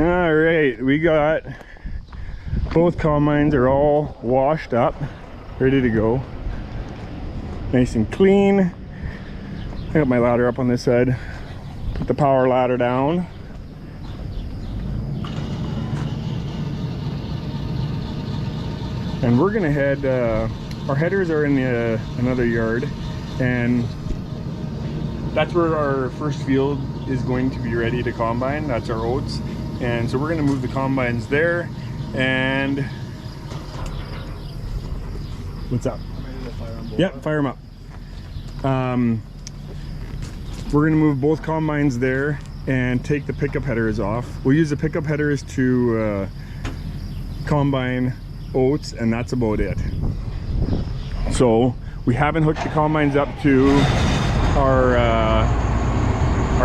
All right, we got both combines are all washed up, ready to go. Nice and clean. I got my ladder up on this side. Put the power ladder down. And we're gonna head, our headers are in another yard, and that's where our first field is going to be ready to combine. That's our oats. And so we're gonna move the combines there. And what's up? Yep, fire them up. We're gonna move both combines there and take the pickup headers off. We'll use the pickup headers to combine oats, and that's about it. So we haven't hooked the combines up to our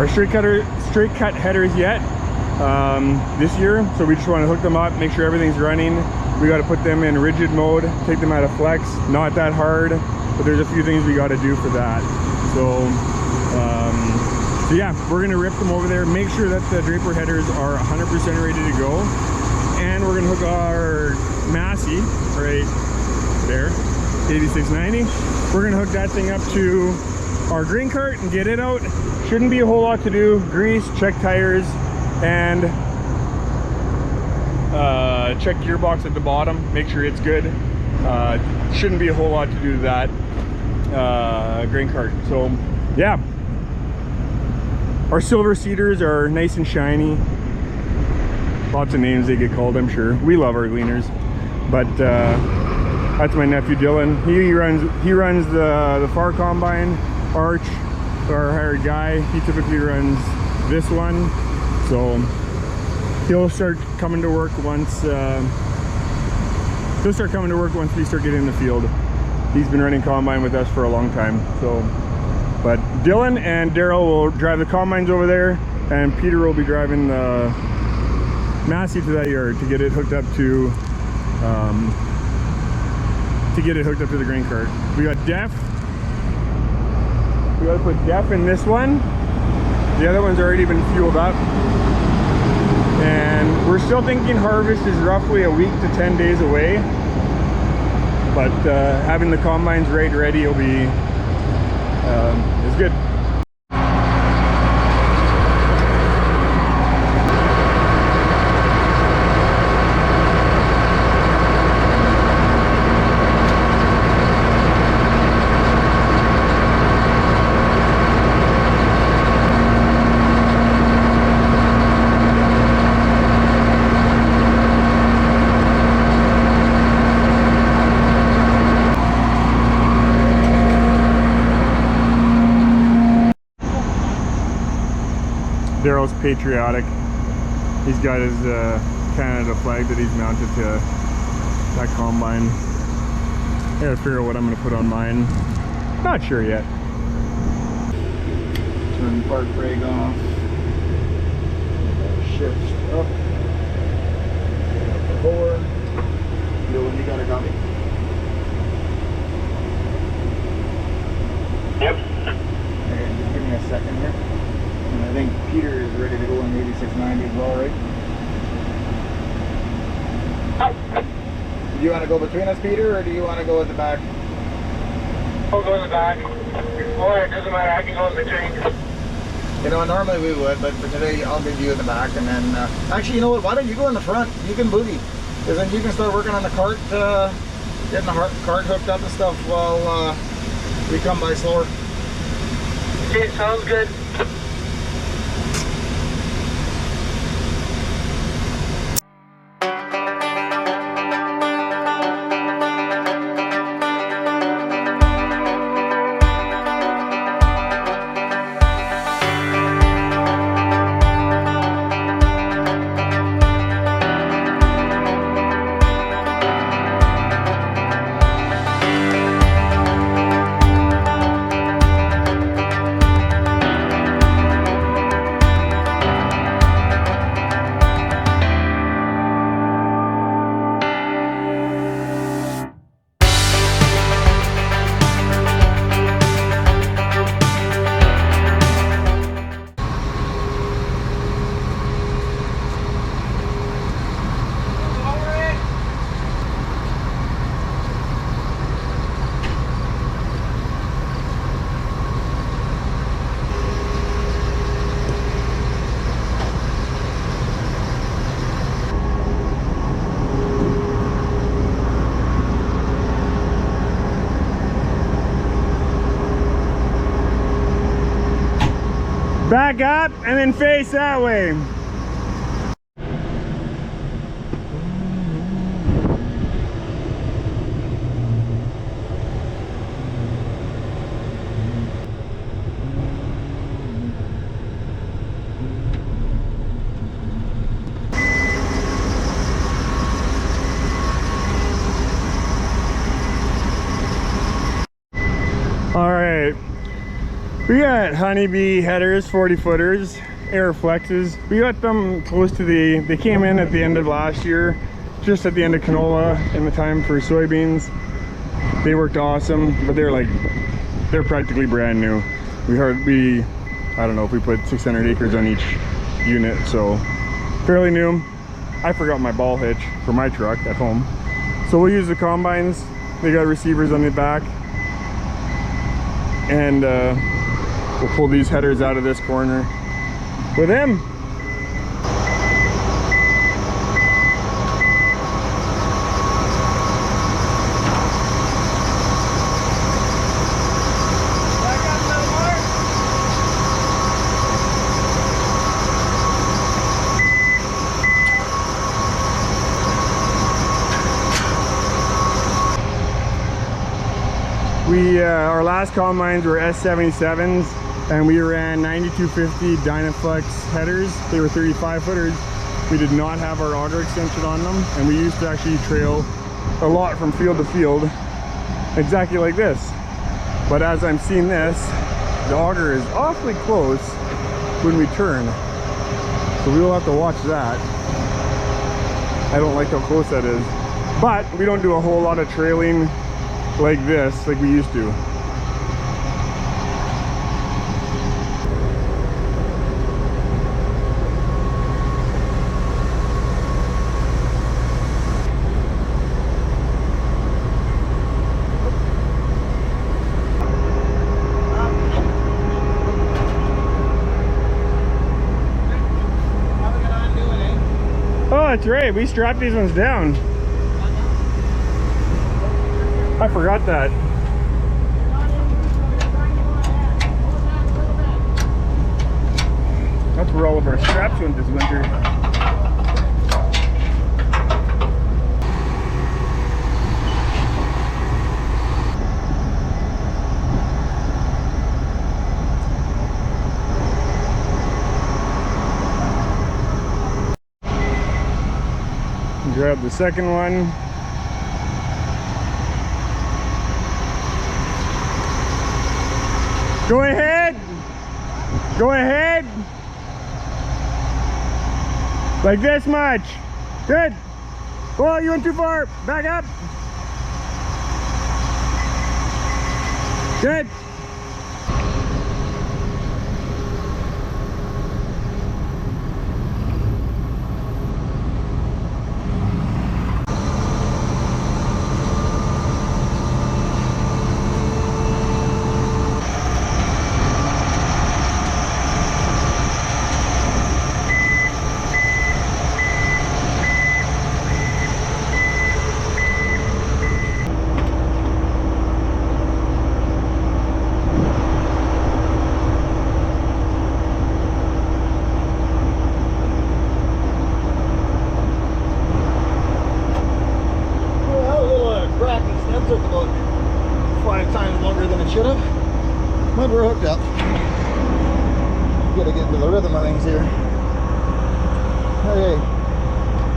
straight cut headers yet this year. So we just want to hook them up, make sure everything's running. We got to put them in rigid mode, take them out of flex. Not that hard, but there's a few things we got to do for that. So yeah, we're gonna rip them over there, make sure that the draper headers are 100% ready to go, and we're gonna hook our Massey right there, 8690. We're gonna hook that thing up to our grain cart and get it out. Shouldn't be a whole lot to do. Grease, check tires, and check gearbox at the bottom, make sure it's good. Shouldn't be a whole lot to do to that grain cart. So yeah, our silver cedars are nice and shiny. Lots of names they get called, I'm sure. We love our Gleaners, but that's my nephew Dylan. He runs the far combine. Arch, our hired guy, he typically runs this one, so he'll start coming to work once we start getting in the field. He's been running combine with us for a long time. So, but Dylan and Daryl will drive the combines over there, and Peter will be driving the Massey to that yard to get it hooked up to the grain cart. We got Def. We gotta put Def in this one. The other one's already been fueled up. And we're still thinking harvest is roughly a week to 10 days away. But having the combines ready will be is good. Daryl's patriotic. He's got his Canada flag that he's mounted to that combine. I gotta figure out what I'm gonna put on mine. Not sure yet. Turn park brake off. Shift up. Forward. Dylan, you got a copy? Yep. Okay, just give me a second here. And I think Peter is ready to go in the 8690 as well, right? Do you want to go between us, Peter, or do you want to go at the back? I'll go in the back. Or it doesn't matter, I can go in between. You know, normally we would, but for today I'll give you in the back, and then actually, you know what, why don't you go in the front? You can boogie, because then you can start working on the cart, getting the cart hooked up and stuff while we come by slower. Okay, sounds good. Back up and then face that way. All right, we got honeybee headers, 40 footers, air flexes. We got them close to they came in at the end of last year, just at the end of canola in the time for soybeans. They worked awesome, but they're practically brand new. I don't know if we put 600 acres on each unit, so fairly new. I forgot my ball hitch for my truck at home. So we'll use the combines. They got receivers on the back. And we'll pull these headers out of this corner with him. Our last combines were S97s, and we ran 9250 Dynaflex headers. They were 35 footers. We did not have our auger extension on them, and we used to actually trail a lot from field to field, exactly like this. But as I'm seeing this, the auger is awfully close when we turn, so we will have to watch that. I don't like how close that is, but we don't do a whole lot of trailing like this, like we used to. Oh, that's right, we strapped these ones down. I forgot that. That's where all of our straps went this winter. Grab the second one. Go ahead. Go ahead. Like this much. Good. Oh, you went too far. Back up. Good. Took about 5 times longer than it should have, but we're hooked up. Gotta get into the rhythm of things here. Okay,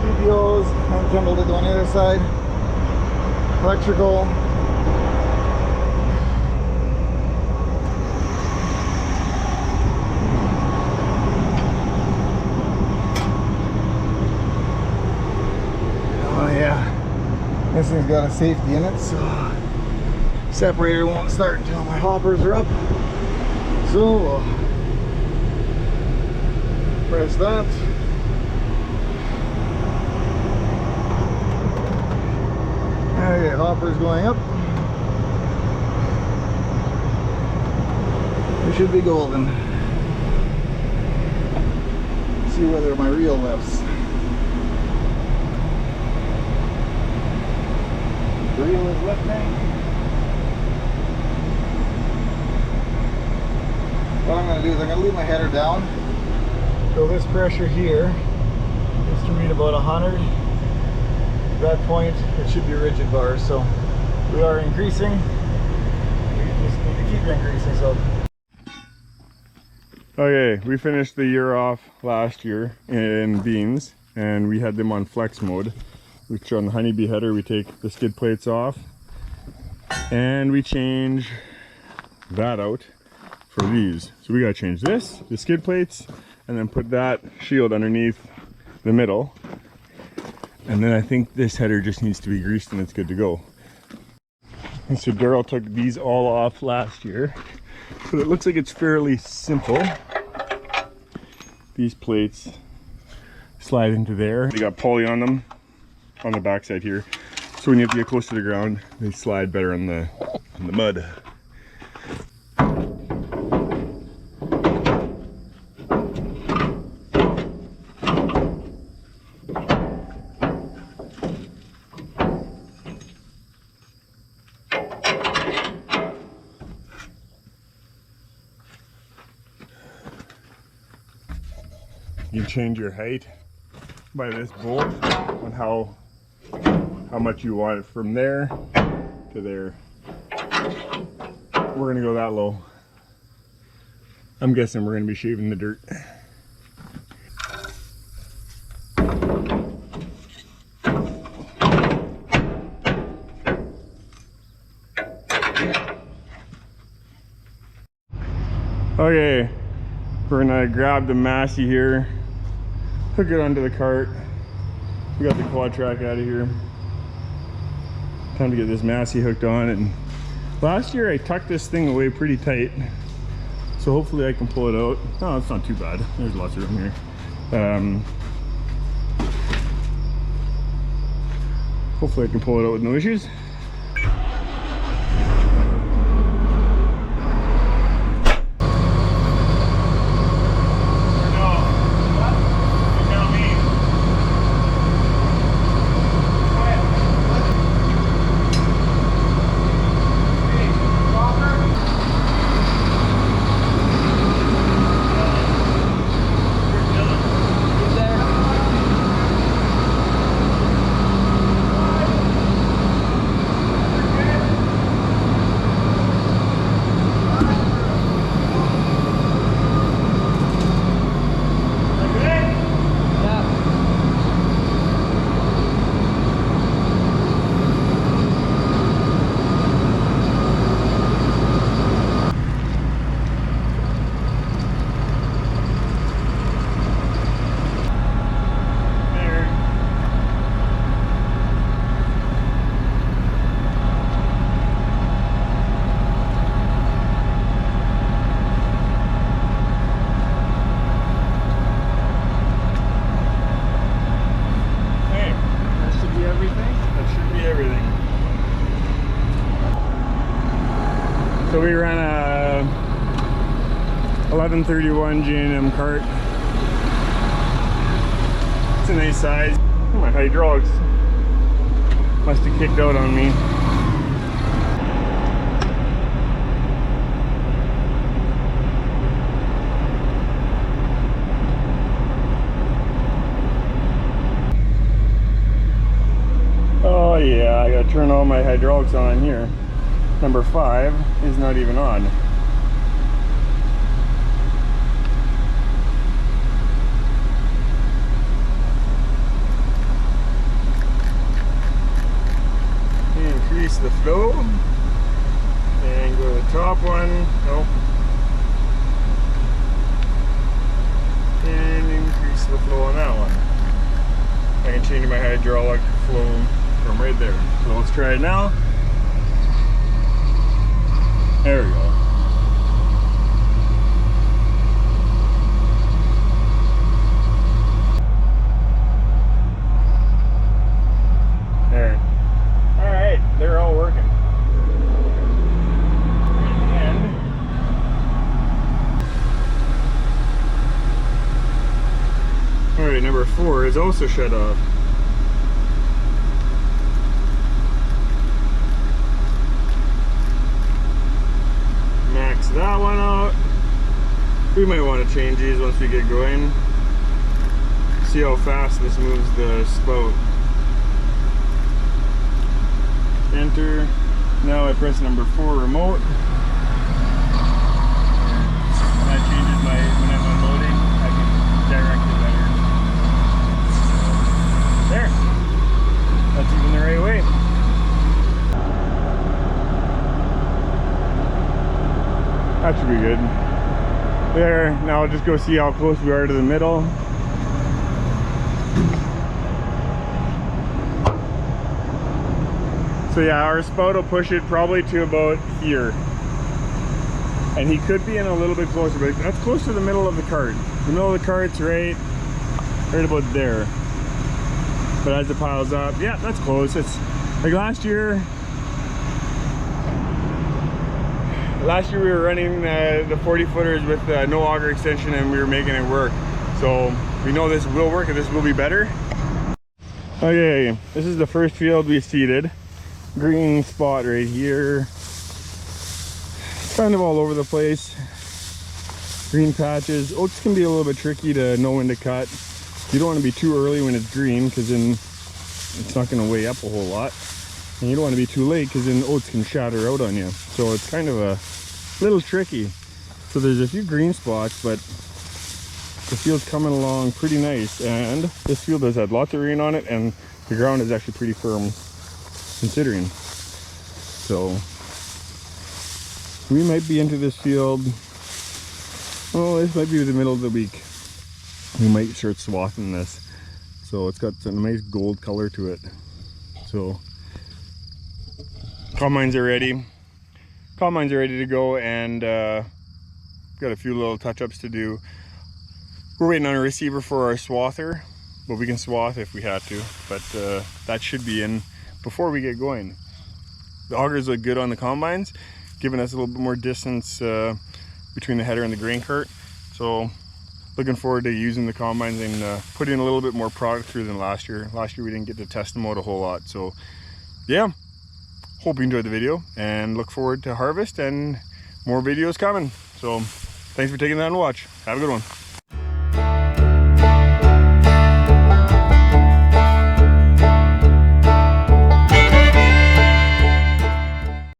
PPOs, uncumbered it on the other side. Electrical. Oh yeah. This thing's got a safety in it, so separator won't start until my hoppers are up. So we'll press that. Okay, hopper's going up. We should be golden. Let's see whether my reel lifts. Reel is lifting. what I'm going to do is I'm going to leave my header down. So this pressure here is to read about 100. At that point, it should be rigid bars. So we are increasing. We just need to keep increasing. So. Okay, we finished the year off last year in beans, and we had them on flex mode. Which on the honeybee header, we take the skid plates off, and we change that out for these. So we gotta change this, the skid plates, and then put that shield underneath the middle. And then I think this header just needs to be greased and it's good to go. And so Daryl took these all off last year. So it looks like it's fairly simple. These plates slide into there. They got poly on them on the backside here. So when you have to get close to the ground, they slide better on the mud. You can change your height by this bolt on how much you want it from there to there. We're gonna go that low. I'm guessing we're gonna be shaving the dirt. Okay, we're gonna grab the Massey here, hook it onto the cart. We got the quad track out of here. Time to get this Massey hooked on. And last year I tucked this thing away pretty tight, so hopefully I can pull it out. Oh, it's not too bad. There's lots of room here. Hopefully I can pull it out with no issues. So we ran a 1131 G&M cart. It's a nice size. My hydraulics must have kicked out on me. Oh yeah, I gotta turn all my hydraulics on here. Number 5 is not even on. Increase the flow and go to the top one. Nope. And increase the flow on that one. I can change my hydraulic flow from right there. So let's try it now. There we go. There. Alright, they're all working. And alright, number 4 is also shut off. That one out, We might want to change these once we get going. See how fast this moves the spout. Enter. Now I press number 4 remote. And that changes my, when I'm unloading, I can direct it better. There. That's even the right way. That should be good. There, now I'll just go see how close we are to the middle. So yeah, our spout will push it probably to about here. And he could be in a little bit closer, but that's close to the middle of the cart. The middle of the cart's right about there. But as it piles up, yeah, that's close. It's like last year we were running the 40 footers with no auger extension, and we were making it work. So we know this will work and this will be better. Okay, this is the first field we seeded. Green spot right here. It's kind of all over the place. Green patches. Oats can be a little bit tricky to know when to cut. You don't want to be too early when it's green, because then it's not going to weigh up a whole lot. And you don't want to be too late, because then oats can shatter out on you. So it's kind of a little tricky. So there's a few green spots, but the field's coming along pretty nice. And this field has had lots of rain on it, and the ground is actually pretty firm considering. So we might be into this field. Oh, this might be the middle of the week. We might start swathing this. So it's got some nice gold color to it. So combines are ready. Combines are ready to go, and got a few little touch-ups to do. We're waiting on a receiver for our swather, but we can swath if we have to. But that should be in before we get going. The augers look good on the combines, giving us a little bit more distance between the header and the grain cart. So looking forward to using the combines and putting a little bit more product through than last year. Last year we didn't get to test them out a whole lot. So yeah, hope you enjoyed the video and look forward to harvest and more videos coming. So thanks for taking the time to watch. Have a good one.